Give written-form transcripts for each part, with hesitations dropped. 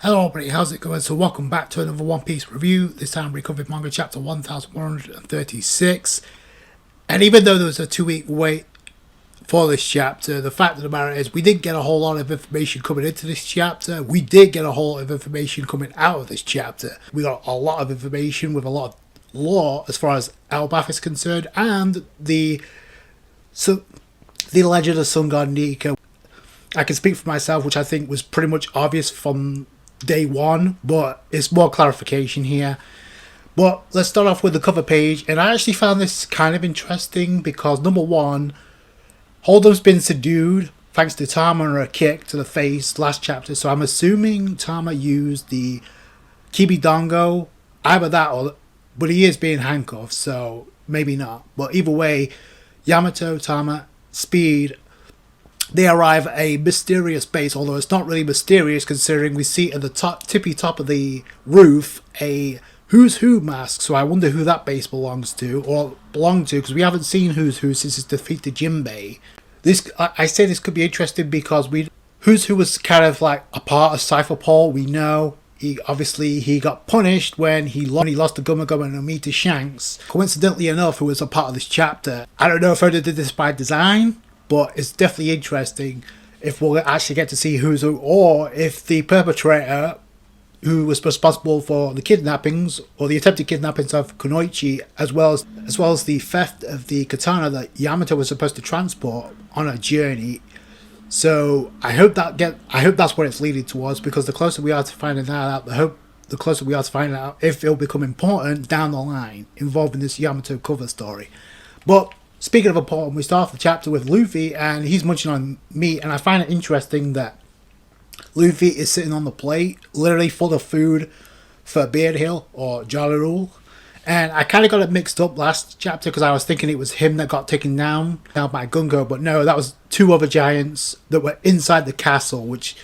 Hello everybody, how's it going? So welcome back to another One Piece review. This time we covered manga chapter 1136. And even though there was a 2-week wait for this chapter, the fact of the matter is we didn't get a whole lot of information coming into this chapter. We did get a whole lot of information coming out of this chapter. We got a lot of information with a lot of lore as far as Elbaph is concerned, and the legend of Sun God Nika. I can speak for myself, which I think was pretty much obvious from day one, but it's more clarification here. But let's start off with the cover page, and I actually found this kind of interesting because number one, Hold'em's been subdued thanks to Tama and a kick to the face last chapter, so I'm assuming Tama used the Kibidongo, either that or, but he is being handcuffed, so maybe not. But either way, Yamato, Tama, Speed, they arrive at a mysterious base, although it's not really mysterious considering we see at the tippy top of the roof a Who's Who mask. So I wonder who that base belongs to, or belonged to, because we haven't seen Who's Who since his defeat to Jinbei. I say this could be interesting because Who's Who was kind of like a part of Cypher Paul. We know he got punished when he lost the Gumma Gumma no Mi to Shanks. Coincidentally enough, who was a part of this chapter. I don't know if Oda did this by design, but it's definitely interesting if we'll actually get to see Who's Who, or if the perpetrator who was responsible for the kidnappings or the attempted kidnappings of Kunoichi, as well as the theft of the katana that Yamato was supposed to transport on a journey. So I hope that's what it's leading towards, because the closer we are to finding that out, the closer we are to finding out if it'll become important down the line involving this Yamato cover story. But speaking of important, we start off the chapter with Luffy, and he's munching on meat, and I find it interesting that Luffy is sitting on the plate, literally full of food for Beard Hill or Jolly Rule. And I kind of got it mixed up last chapter because I was thinking it was him that got taken down by Gungo, but no, that was two other giants that were inside the castle, which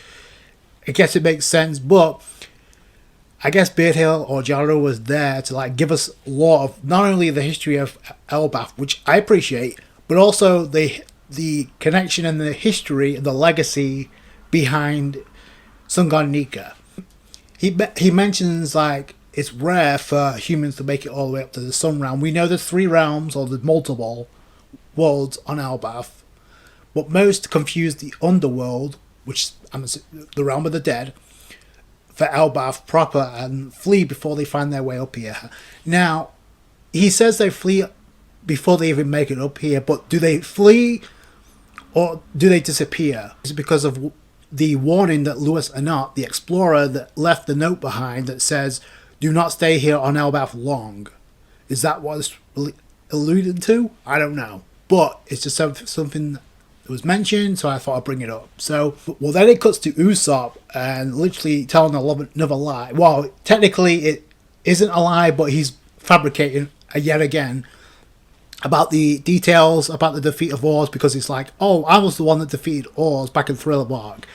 I guess it makes sense, but I guess Beard Hill or Jaro was there to like give us a lot of not only the history of Elbaph, which I appreciate, but also the connection and the history and the legacy behind Sun God Nika. He mentions like it's rare for humans to make it all the way up to the Sun Realm. We know there's 3 realms or there's multiple worlds on Elbaph, but most confuse the underworld, which is the realm of the dead, for Elbaph proper, and flee before they find their way up here. Now, he says they flee before they even make it up here, but do they flee or do they disappear? Is it because of the warning that Louis Anat, the explorer that left the note behind that says, do not stay here on Elbaph long? Is that what it's alluded to? I don't know. But it's just something that was mentioned, so I thought I'd bring it up. So, well, then it cuts to Usopp and literally telling another lie. Well, technically it isn't a lie, but he's fabricating yet again about the details about the defeat of Oars, because it's like, oh, I was the one that defeated Oars back in Thriller Bark.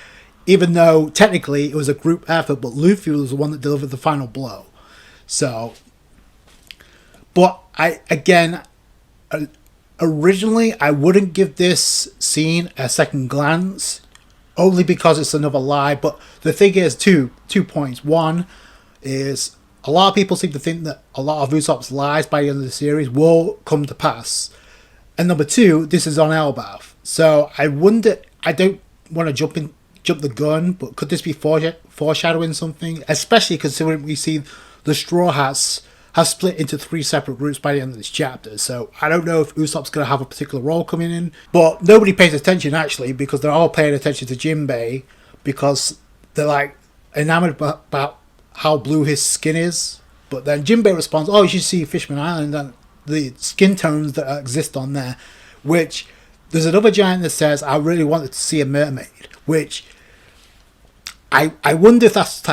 Even though technically it was a group effort, but Luffy was the one that delivered the final blow. So, but originally I wouldn't give this scene a second glance, only because it's another lie. But the thing is, two points. One is a lot of people seem to think that a lot of Usopp's lies by the end of the series will come to pass. And number two, this is on Elbaph. So I wonder, I don't want to jump the gun, but could this be foreshadowing something? Especially considering we see the Straw Hats have split into 3 separate groups by the end of this chapter. So I don't know if Usopp's going to have a particular role coming in, but nobody pays attention actually, because they're all paying attention to Jinbei, because they're like enamored about how blue his skin is. But then Jinbei responds, oh, you should see Fishman Island and the skin tones that exist on there, which there's another giant that says, I really wanted to see a mermaid, which I wonder if that's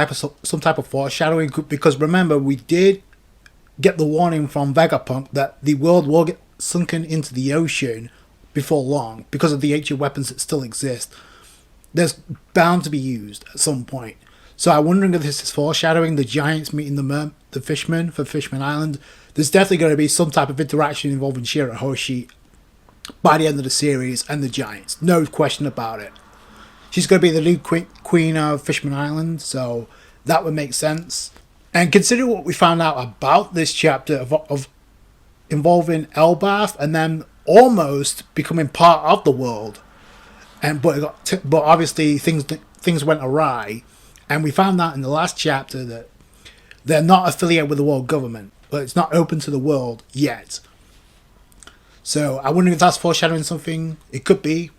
some type of foreshadowing, because remember, we did get the warning from Vegapunk that the world will get sunken into the ocean before long because of the ancient weapons that still exist. There's bound to be used at some point. So I'm wondering if this is foreshadowing the giants meeting the fishmen for Fishman Island. There's definitely going to be some type of interaction involving Shirahoshi by the end of the series and the giants. No question about it. She's going to be the new queen of Fishman Island, so that would make sense. And consider what we found out about this chapter of involving Elbaph and then almost becoming part of the world. And but obviously things went awry, and we found out in the last chapter that they're not affiliated with the world government, but it's not open to the world yet. So I wonder if that's foreshadowing something. It could be.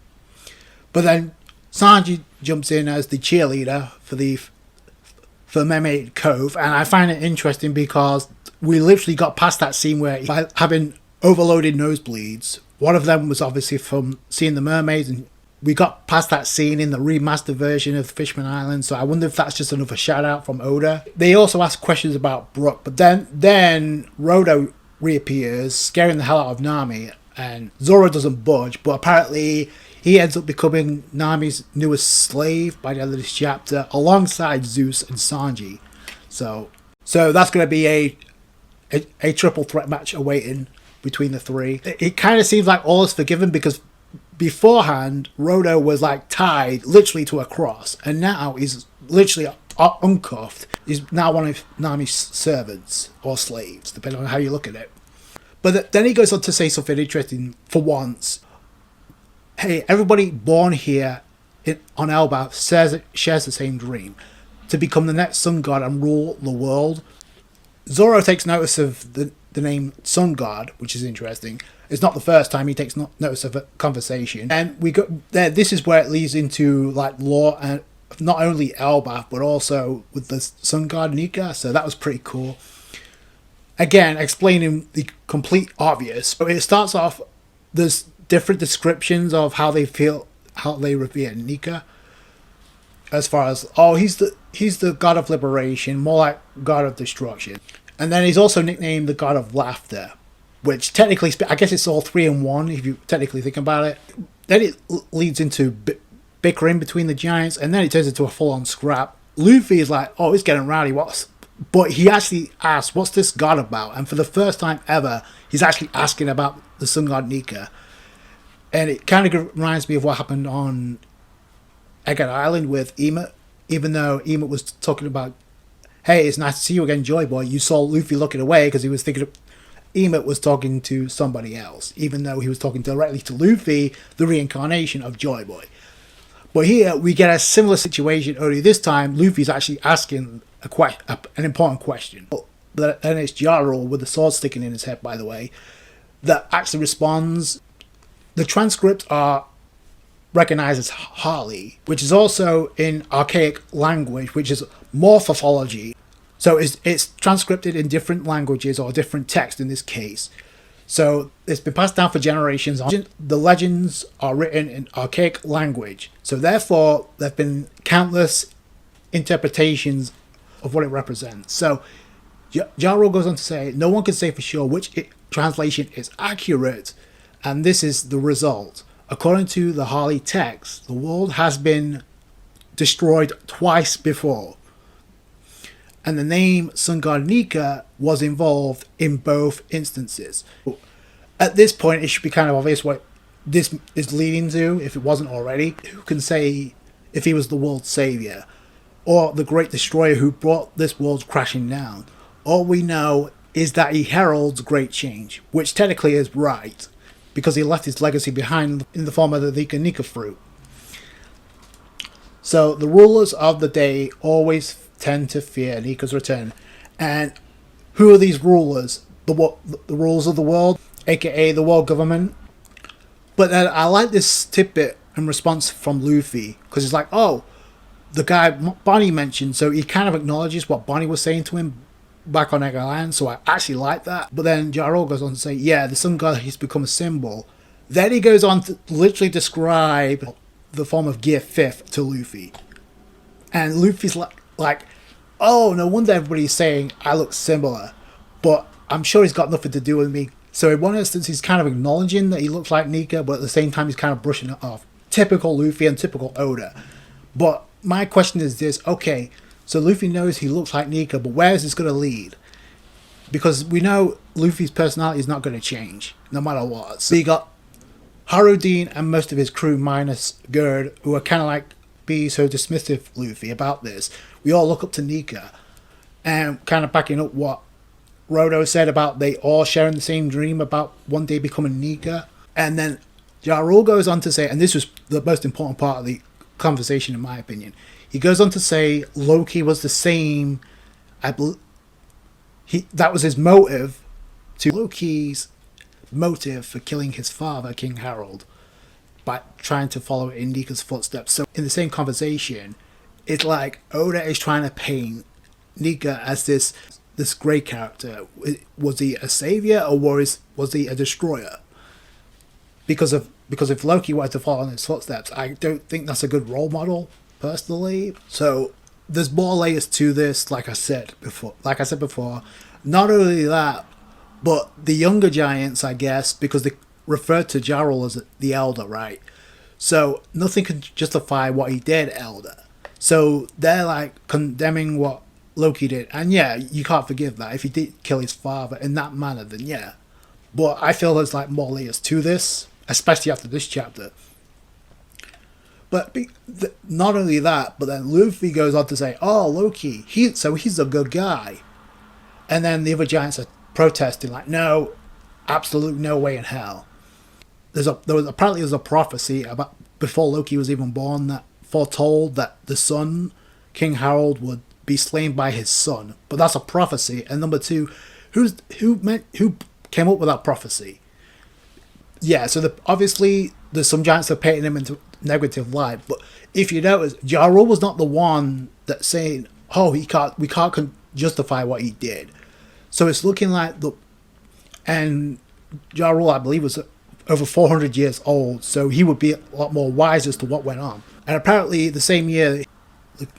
But then Sanji jumps in as the cheerleader for Mermaid Cove, and I find it interesting because we literally got past that scene where by having overloaded nosebleeds, one of them was obviously from seeing the mermaids, and we got past that scene in the remastered version of Fishman Island, so I wonder if that's just another shout out from Oda. They also ask questions about Brook, but then Rodo reappears, scaring the hell out of Nami, and Zoro doesn't budge, but apparently he ends up becoming Nami's newest slave by the end of this chapter, alongside Zeus and Sanji. So that's going to be a triple threat match awaiting between the three. It kind of seems like all is forgiven because beforehand, Rodo was like tied literally to a cross, and now he's literally uncuffed. He's now one of Nami's servants or slaves, depending on how you look at it. But then he goes on to say something interesting for once. Hey, everybody born here on Elbaph shares the same dream, to become the next sun god and rule the world. Zoro takes notice of the name Sun God, which is interesting. It's not the first time he takes notice of a conversation, and we go there. This is where it leads into like lore and not only Elbaph but also with the sun god Nika. So that was pretty cool. Again, explaining the complete obvious. So it starts off. There's different descriptions of how they feel, how they revere Nika. As far as he's the god of liberation, more like god of destruction, and then he's also nicknamed the god of laughter. Which technically, I guess it's all 3 in 1 if you technically think about it. Then it leads into bickering between the giants, and then it turns into a full-on scrap. Luffy is like, oh, it's getting rowdy. But he actually asks, what's this god about? And for the first time ever, he's actually asking about the sun god Nika. And it kind of reminds me of what happened on Egget Island with Emmet. Even though Emmet was talking about, hey, it's nice to see you again, Joy Boy. You saw Luffy looking away because he was thinking Emmet was talking to somebody else, even though he was talking directly to Luffy, the reincarnation of Joy Boy. But here we get a similar situation, only this time Luffy's actually asking an important question. And it's Jarl with the sword sticking in his head, by the way, that actually responds. The transcripts are recognized as Harley, which is also in archaic language, which is morphology. So it's transcribed in different languages or different text in this case. So it's been passed down for generations. The legends are written in archaic language. So therefore, there have been countless interpretations of what it represents. So Jaro goes on to say, no one can say for sure which translation is accurate. And this is the result. According to the Harley text, the world has been destroyed twice before. And the name Sun God Nika was involved in both instances. At this point, it should be kind of obvious what this is leading to, if it wasn't already. Who can say if he was the world's savior, or the great destroyer who brought this world crashing down? All we know is that he heralds great change, which technically is right, because he left his legacy behind in the form of the Nika fruit. So the rulers of the day always tend to fear Nika's return. And who are these rulers? The rulers of the world, aka the world government. But then I like this tidbit in response from Luffy, because it's like, oh, the guy Bonnie mentioned, so he kind of acknowledges what Bonnie was saying to him back on Egget Island, so I actually like that. But then Jaro goes on to say, yeah, the sun god has become a symbol. Then he goes on to literally describe the form of Gear 5th to Luffy. And Luffy's like, oh, no wonder everybody's saying I look similar, but I'm sure he's got nothing to do with me. So in one instance, he's kind of acknowledging that he looks like Nika, but at the same time, he's kind of brushing it off. Typical Luffy and typical Oda. But my question is this, okay, so Luffy knows he looks like Nika, but where is this going to lead? Because we know Luffy's personality is not going to change, no matter what. So you got Harudin and most of his crew minus Gerd, who are kind of like be so dismissive Luffy about this, we all look up to Nika. And kind of backing up what Rodo said about they all sharing the same dream about one day becoming Nika. And then Ja Rule goes on to say, and this was the most important part of the conversation in my opinion, he goes on to say Loki was the same, that was his motive, to Loki's motive for killing his father, King Harold, by trying to follow in Nika's footsteps. So in the same conversation, it's like Oda is trying to paint Nika as this great character. Was he a savior or was he a destroyer? Because if Loki wanted to follow in his footsteps, I don't think that's a good role model personally. So there's more layers to this. Like I said before, not only that, but the younger giants, I guess, because they referred to Ja Rule as the elder, right? So nothing can justify what he did, elder. So they're like condemning what Loki did, and yeah, you can't forgive that. If he did kill his father in that manner, then yeah. But I feel there's like more layers to this, especially after this chapter. But not only that, but then Luffy goes on to say, "Oh, Loki, he's a good guy," and then the other giants are protesting, like, "No, absolute no way in hell." There was a prophecy about before Loki was even born that foretold that the son, King Harold, would be slain by his son. But that's a prophecy. And number two, who came up with that prophecy? Yeah, so obviously there's some giants that are painting him into negative light. But if you notice, Ja Rule was not the one that's saying, "Oh, we can't justify what he did." So it's looking like and Ja Rule, I believe, was over 400 years old, so he would be a lot more wise as to what went on. And apparently the same year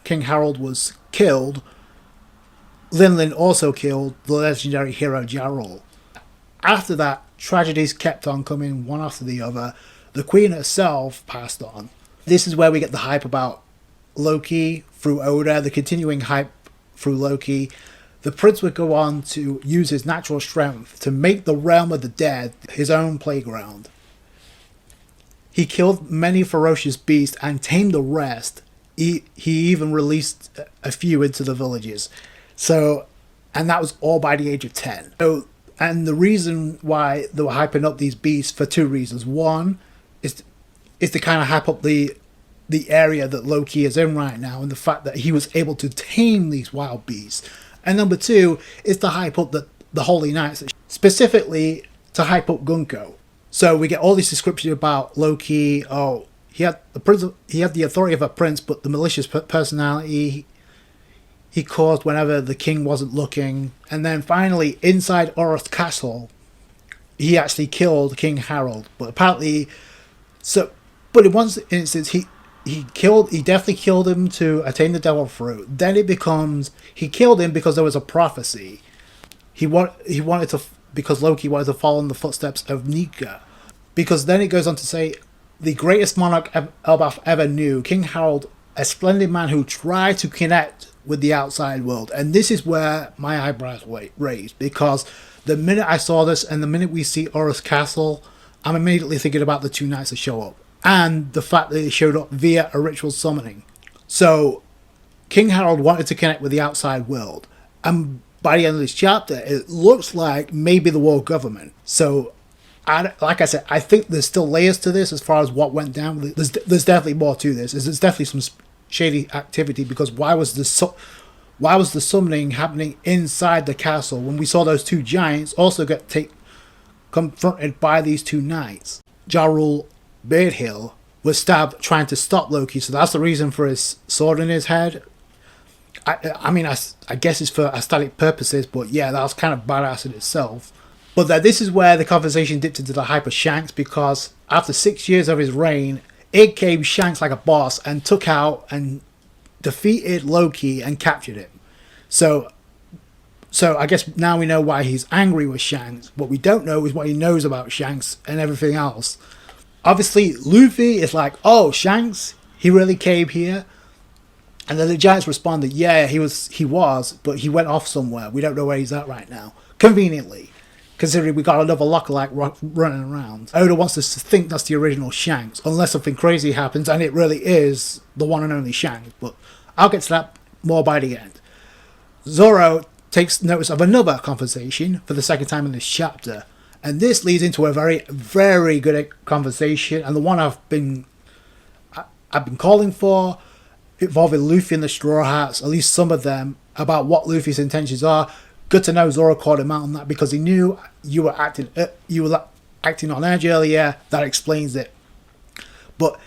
King Harold was killed, Linlin also killed the legendary hero Ja Rule. After that, tragedies kept on coming one after the other. The queen herself passed on. This is where we get the hype about Loki through Oda, the continuing hype through Loki. The prince would go on to use his natural strength to make the realm of the dead his own playground. He killed many ferocious beasts and tamed the rest. He even released a few into the villages. And that was all by the age of 10. And the reason why they were hyping up these beasts for two reasons. One is to kind of hype up the area that Loki is in right now and the fact that he was able to tame these wild beasts. And number two is to hype up the Holy Knights, specifically to hype up Gunko. So we get all these descriptions about Loki. Oh, he had the authority of a prince, but the malicious personality he caused whenever the king wasn't looking. And then finally, inside Orr's castle, he actually killed King Harold. But apparently, but in one instance, he definitely killed him to attain the devil fruit. Then it becomes he killed him because there was a prophecy. Because Loki wanted to follow in the footsteps of Nika. Because then it goes on to say, the greatest monarch Elbaph ever knew, King Harold, a splendid man who tried to connect with the outside world. And this is where my eyebrows raised, because the minute I saw this and the minute we see Orr's castle, I'm immediately thinking about the two knights that show up. And the fact that they showed up via a ritual summoning. So, King Harold wanted to connect with the outside world. And by the end of this chapter, it looks like maybe the world government. So, like I said, I think there's still layers to this as far as what went down. There's definitely more to this. There's definitely some shady activity, because why was the summoning happening inside the castle when we saw those two giants also get confronted by these two knights? Ja Rule Beardhill was stabbed trying to stop Loki, so that's the reason for his sword in his head. I guess it's for aesthetic purposes, but yeah, that was kind of badass in itself. But this is where the conversation dipped into the hype of Shanks, because after 6 years of his reign, it came Shanks like a boss and took out and defeated Loki and captured him. So I guess now we know why he's angry with Shanks. What we don't know is what he knows about Shanks and everything else. Obviously, Luffy is like, "Oh, Shanks, he really came here." And then the giants responded, "Yeah, he was, but he went off somewhere. We don't know where he's at right now." Conveniently, considering we got another lookalike running around. Oda wants us to think that's the original Shanks, unless something crazy happens and it really is the one and only Shanks. But I'll get to that more by the end. Zoro takes notice of another conversation for the second time in this chapter, and this leads into a very, very good conversation, and the one I've been calling for, involving Luffy and the Straw Hats, at least some of them, about what Luffy's intentions are. Good to know Zoro called him out on that because he knew you were acting on edge earlier. That explains it. But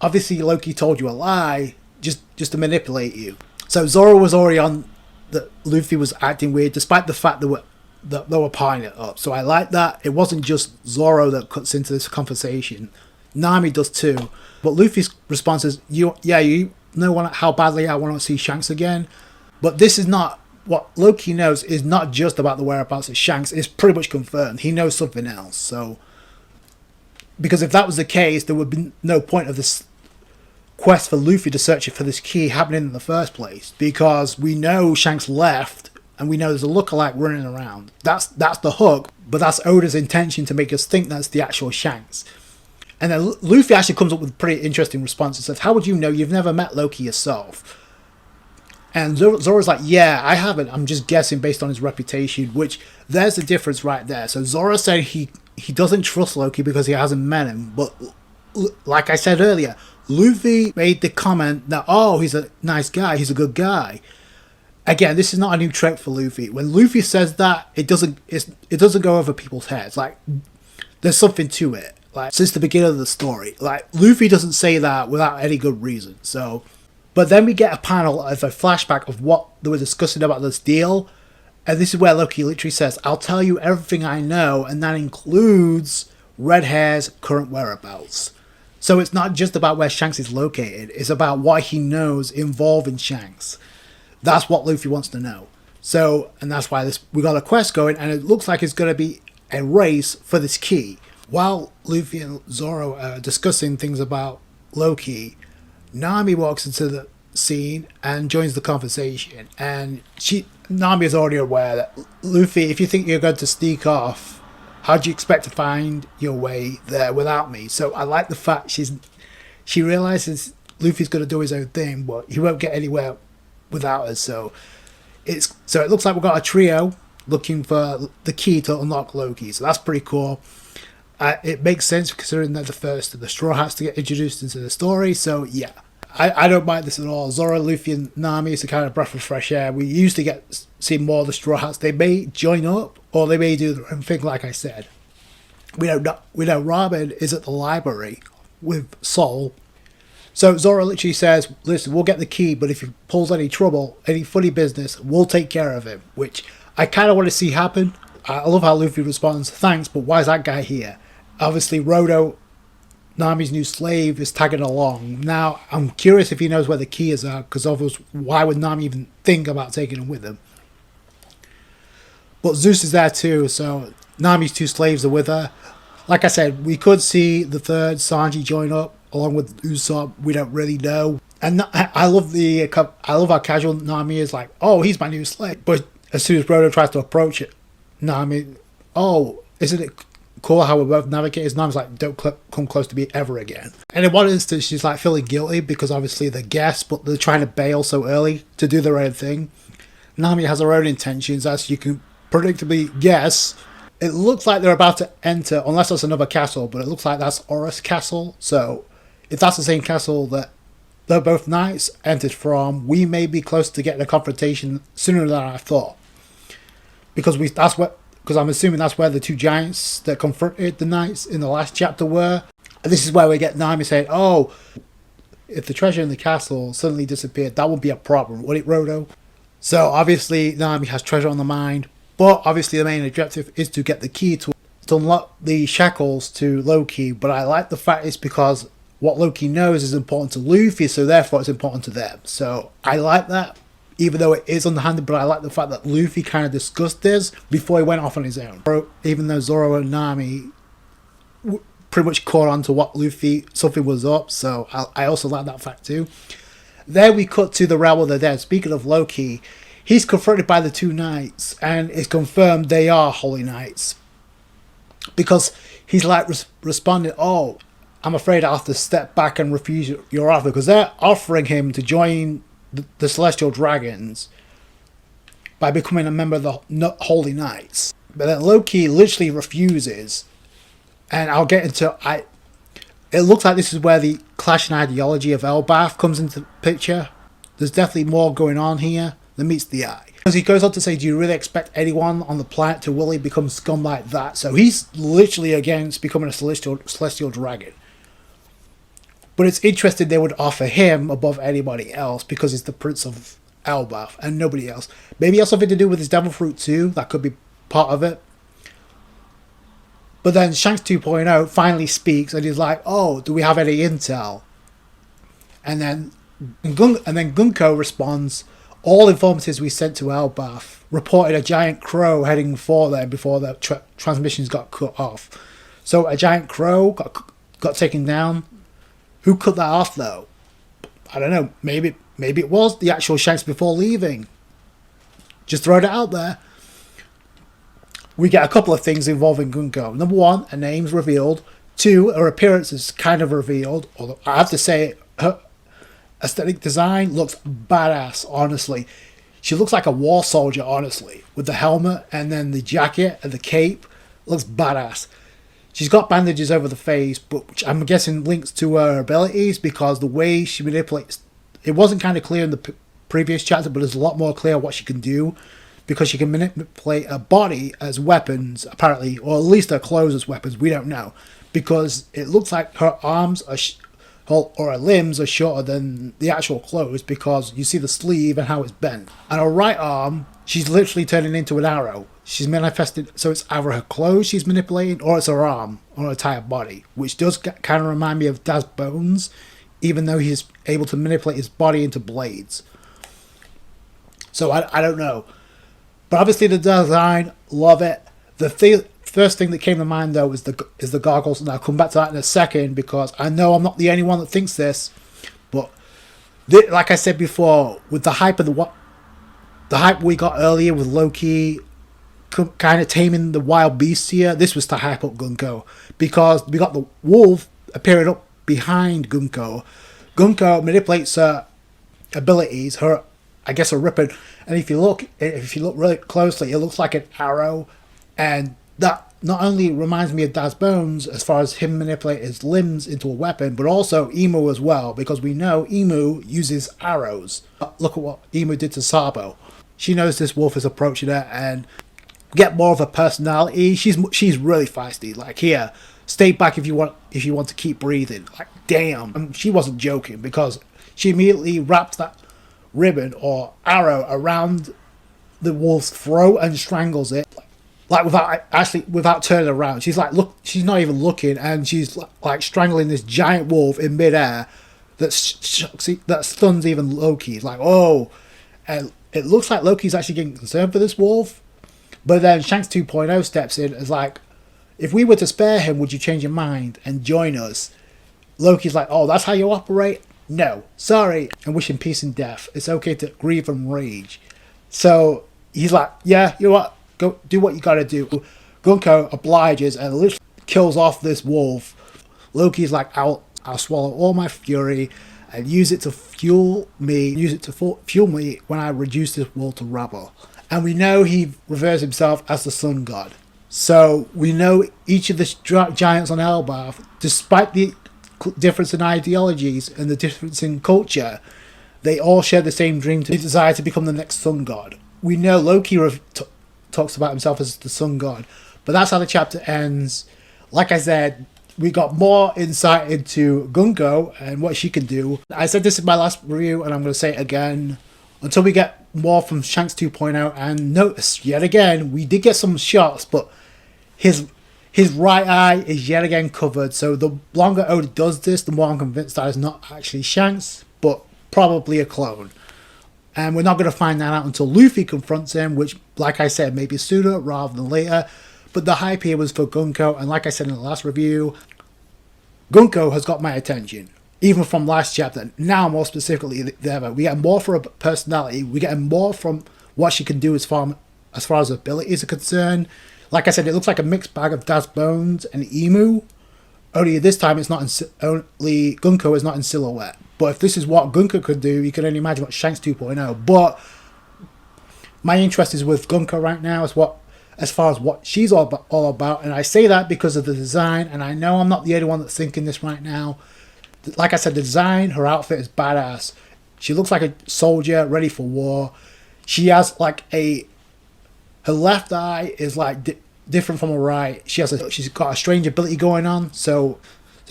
obviously Loki told you a lie just to manipulate you. So Zoro was already on that Luffy was acting weird, despite the fact that they were piling it up. So I like that. It wasn't just Zoro that cuts into this conversation. Nami does too. But Luffy's response is, you know how badly I want to see Shanks again. But this is not, what Loki knows is not just about the whereabouts of Shanks. It's pretty much confirmed. He knows something else. So, because if that was the case, there would be no point of this quest for Luffy to search for this key happening in the first place. Because we know Shanks left, and we know there's a lookalike running around. That's the hook, but that's Oda's intention to make us think that's the actual Shanks. And then Luffy actually comes up with a pretty interesting response and says, how would you know? You've never met Loki yourself. And Zoro's like, yeah, I haven't. I'm just guessing based on his reputation, which there's the difference right there. So Zoro said he doesn't trust Loki because he hasn't met him. But like I said earlier, Luffy made the comment that, oh, he's a nice guy. He's a good guy. Again, this is not a new trick for Luffy. When Luffy says that, it doesn't go over people's heads. Like, there's something to it. Like, since the beginning of the story. Like, Luffy doesn't say that without any good reason. So, but then we get a panel of a flashback of what they were discussing about this deal. And this is where Loki literally says, I'll tell you everything I know. And that includes Red Hair's current whereabouts. So it's not just about where Shanks is located. It's about what he knows involving Shanks. That's what Luffy wants to know. So, and that's why we got a quest going. And it looks like it's going to be a race for this key. While Luffy and Zoro are discussing things about Loki, Nami walks into the scene and joins the conversation. And Nami is already aware that, Luffy, if you think you're going to sneak off, how do you expect to find your way there without me? So I like the fact she realizes Luffy's going to do his own thing, but he won't get anywhere without us. So it looks like we've got a trio looking for the key to unlock Loki. So that's pretty cool. It makes sense considering they're the first of the Straw Hats to get introduced into the story. So yeah, I don't mind this at all. Zoro, Luffy, and Nami is a kind of breath of fresh air. We used to see more of the Straw Hats. They may join up or they may do their own thing. Like I said, we know Robin is at the library with Sol. So Zoro literally says, listen, we'll get the key, but if he pulls any trouble, any funny business, we'll take care of him. Which I kind of want to see happen. I love how Luffy responds, thanks, but why is that guy here? Obviously, Rodo, Nami's new slave, is tagging along. Now, I'm curious if he knows where the key is at, because obviously, why would Nami even think about taking him with him? But Zeus is there too, so Nami's two slaves are with her. Like I said, we could see the third Sanji join up, along with Usopp. We don't really know. And I love how casual Nami is, like, oh, he's my new slave. But as soon as Rodo tries to approach it, Nami, oh, isn't it cool how we're both navigators? Nami's like, don't come close to me ever again. And in one instance, she's like feeling guilty because obviously they're guests, but they're trying to bail so early to do their own thing. Nami has her own intentions, as you can predictably guess. It looks like they're about to enter, unless that's another castle, but it looks like that's Horus Castle. So if that's the same castle that they're both knights entered from, we may be close to getting a confrontation sooner than I thought. Because I'm assuming that's where the two giants that confronted the knights in the last chapter were. And this is where we get Nami saying, oh, if the treasure in the castle suddenly disappeared, that would be a problem, would it, Rodo? So obviously Nami has treasure on the mind, but obviously the main objective is to get the key to unlock the shackles to Loki. But I like the fact it's because what Loki knows is important to Luffy, so therefore it's important to them. So I like that. Even though it is underhanded, but I like the fact that Luffy kind of discussed this before he went off on his own. Even though Zoro and Nami pretty much caught on to what something was up, so I also like that fact too. There we cut to the realm of the dead. Speaking of Loki, he's confronted by the two knights, and it's confirmed they are holy knights. Because he's like responding, oh, I'm afraid I have to step back and refuse your offer, because they're offering him to join the Celestial Dragons by becoming a member of the Holy Knights. But then Loki literally refuses, and I'll get into it looks like this is where the clashing ideology of Elbaph comes into the picture. There's definitely more going on here than meets the eye. Because he goes on to say, do you really expect anyone on the planet to willingly become scum like that? So he's literally against becoming a celestial dragon. But it's interesting they would offer him above anybody else because he's the Prince of Elbaph and nobody else. Maybe it has something to do with his devil fruit too. That could be part of it. But then Shanks 2.0 finally speaks and he's like, oh, do we have any intel? And then Gunko responds, all informatives we sent to Elbaph reported a giant crow heading for them before the transmissions got cut off. So a giant crow got taken down. Who cut that off though? I don't know. Maybe it was the actual Shanks before leaving. Just throwing it out there. We get a couple of things involving Gunko. Number one, a name's revealed. Two, her appearance is kind of revealed. Although I have to say, her aesthetic design looks badass, honestly. She looks like a war soldier, honestly. With the helmet and then the jacket and the cape. Looks badass. She's got bandages over the face, but which I'm guessing links to her abilities because the way she manipulates... It wasn't kind of clear in the previous chapter, but it's a lot more clear what she can do. Because she can manipulate her body as weapons, apparently, or at least her clothes as weapons. We don't know, because it looks like her arms are or her limbs are shorter than the actual clothes, because you see the sleeve and how it's bent. And her right arm, she's literally turning into an arrow. She's manifested, so it's either her clothes she's manipulating, or it's her arm, or her entire body, which does kind of remind me of Daz Bones, even though he's able to manipulate his body into blades. So I don't know. But obviously the design, love it. The first thing that came to mind though is the goggles, and I'll come back to that in a second because I know I'm not the only one that thinks this. But like I said before, with the hype of the hype we got earlier with Loki kind of taming the wild beasts here, this was to hype up Gunko because we got the wolf appearing up behind Gunko. Gunko manipulates her abilities, her ripping, and if you look really closely, it looks like an arrow, and that not only reminds me of Daz Bones as far as him manipulating his limbs into a weapon, but also Emu as well, because we know Emu uses arrows. Look at what Emu did to Sabo. She knows this wolf is approaching her, and get more of a personality. She's really feisty. Like, here, stay back if you want to keep breathing. Like, damn, and she wasn't joking because she immediately wrapped that ribbon or arrow around the wolf's throat and strangles it, like without turning around. She's like, look, she's not even looking, and she's like strangling this giant wolf in midair that stuns even Loki. Like, oh, and it looks like Loki's actually getting concerned for this wolf. But then Shanks 2.0 steps in as like, if we were to spare him, would you change your mind and join us? Loki's like, oh, that's how you operate? No, sorry, and wish him peace and death. It's okay to grieve and rage. So he's like, yeah, you know what? Go do what you gotta do. Gunko obliges and literally kills off this wolf. Loki's like, I'll swallow all my fury and use it to fuel me. Fuel me when I reduce this wolf to rubble. And we know he reveres himself as the sun god. So we know each of the giants on Elbaph, despite the difference in ideologies and the difference in culture, they all share the same dream, to desire to become the next sun god. We know Loki talks about himself as the sun god, but that's how the chapter ends. Like I said, we got more insight into Gunko and what she can do. I said this in my last review, and I'm going to say it again until we get more from Shanks 2.0. And notice yet again, we did get some shots, but his right eye is yet again covered. So the longer Oda does this, the more I'm convinced that it's not actually Shanks, but probably a clone. And we're not going to find that out until Luffy confronts him, which, like I said, maybe sooner rather than later. But the hype here was for Gunko, and like I said in the last review, Gunko has got my attention, even from last chapter. Now, more specifically than ever, we get more from her personality. We get more from what she can do as far as abilities are concerned. Like I said, it looks like a mixed bag of Daz Bones and Emu. Only this time, it's not only Gunko is not in silhouette. But if this is what Gunka could do, you can only imagine what Shanks 2.0. But my interest is with Gunka right now, as far as what she's all about. And I say that because of the design, and I know I'm not the only one that's thinking this right now. Like I said, the design, her outfit is badass. She looks like a soldier ready for war. She has like her left eye is like different from her right. She's got a strange ability going on, so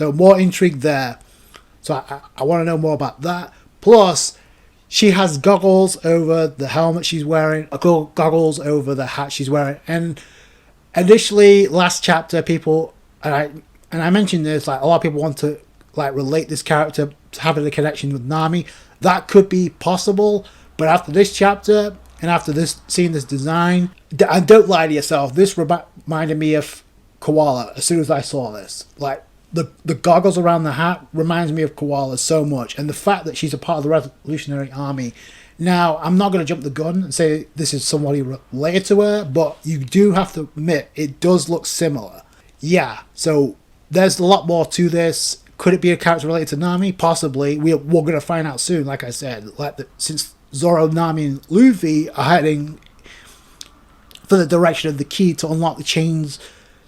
more intrigue there. So I want to know more about that. Plus, she has goggles over the helmet she's wearing, goggles over the hat she's wearing. And initially, last chapter, people, and I mentioned this, like a lot of people want to like relate this character to having a connection with Nami. That could be possible, but after this chapter and after seeing this design, and don't lie to yourself, this reminded me of Koala as soon as I saw this. Like the goggles around the hat reminds me of Koala so much, and the fact that she's a part of the Revolutionary Army. Now, I'm not going to jump the gun and say this is somebody related to her, but you do have to admit it does look similar. Yeah, so there's a lot more to this. Could it be a character related to Nami? Possibly. We're going to find out soon, like I said. Since Zoro, Nami, and Luffy are heading for the direction of the key to unlock the chains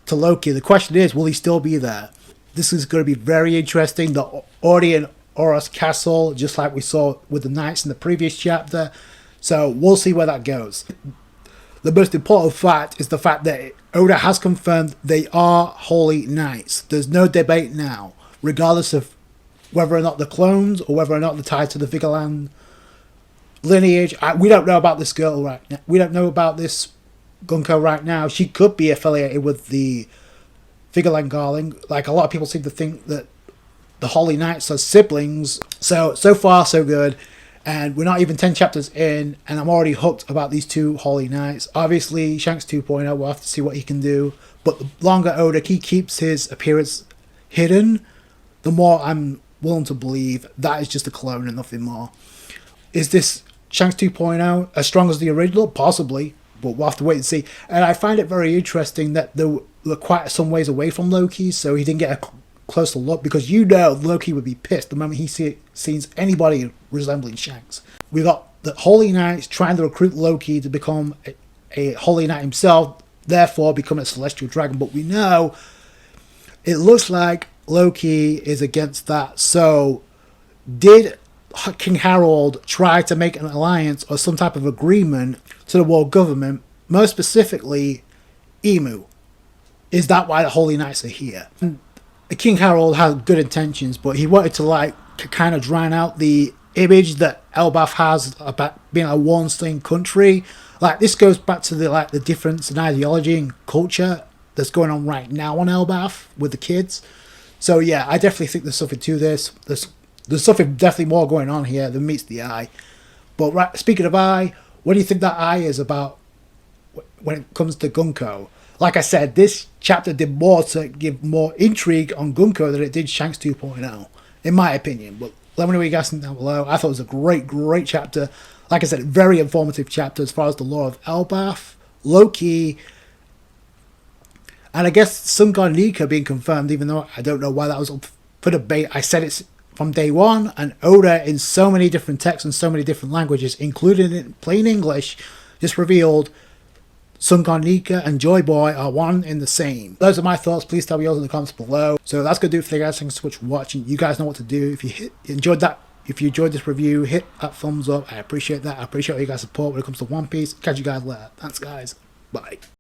to Loki, the question is, will he still be there? This is going to be very interesting. The already in Oros Castle, just like we saw with the Knights in the previous chapter. So we'll see where that goes. The most important fact is the fact that Oda has confirmed they are Holy Knights. There's no debate now, regardless of whether or not they're clones or whether or not they're tied to the Vigeland lineage. We don't know about this girl right now. We don't know about this Gunko right now. She could be affiliated with the Vigeland Garling. Like a lot of people seem to think that the Holy Knights are siblings. So far so good. And we're not even 10 chapters in, and I'm already hooked about these two Holy Knights. Obviously, Shanks 2.0, we'll have to see what he can do. But the longer Oda he keeps his appearance hidden, the more I'm willing to believe that is just a clone and nothing more. Is this Shanks 2.0 as strong as the original? Possibly, but we'll have to wait and see. And I find it very interesting that they were quite some ways away from Loki, so he didn't get a closer look, because you know Loki would be pissed the moment he sees anybody resembling Shanks. We got the Holy Knights trying to recruit Loki to become a Holy Knight himself, therefore become a celestial dragon, but we know it looks like Loki is against that. So did King Harold try to make an alliance or some type of agreement to the world government, most specifically Emu? Is that why the Holy Knights are here? King Harold had good intentions, but he wanted to kind of drown out the image that Elbaph has about being a one-sling country. Like, this goes back to the difference in ideology and culture that's going on right now on Elbaph with the kids. So yeah, I definitely think there's something to this. There's something definitely more going on here than meets the eye. But speaking of eye, what do you think that eye is about when it comes to Gunko? Like I said, this chapter did more to give more intrigue on Gunko than it did Shanks 2.0, in my opinion. But let me know what you guys think down below. I thought it was a great chapter. Like I said, very informative chapter as far as the lore of Elbaph, Loki, and I guess Sun God Nika being confirmed, even though I don't know why that was up for debate. I said it from day one, and Oda in so many different texts and so many different languages, including in plain English, just revealed Sun God Nika and Joy Boy are one in the same. Those are my thoughts. Please tell me yours in the comments below. So that's going to do it for you guys. Thanks so much for watching. You guys know what to do. If you enjoyed this review, hit that thumbs up. I appreciate that. I appreciate all you guys' support when it comes to One Piece. Catch you guys later. Thanks, guys. Bye.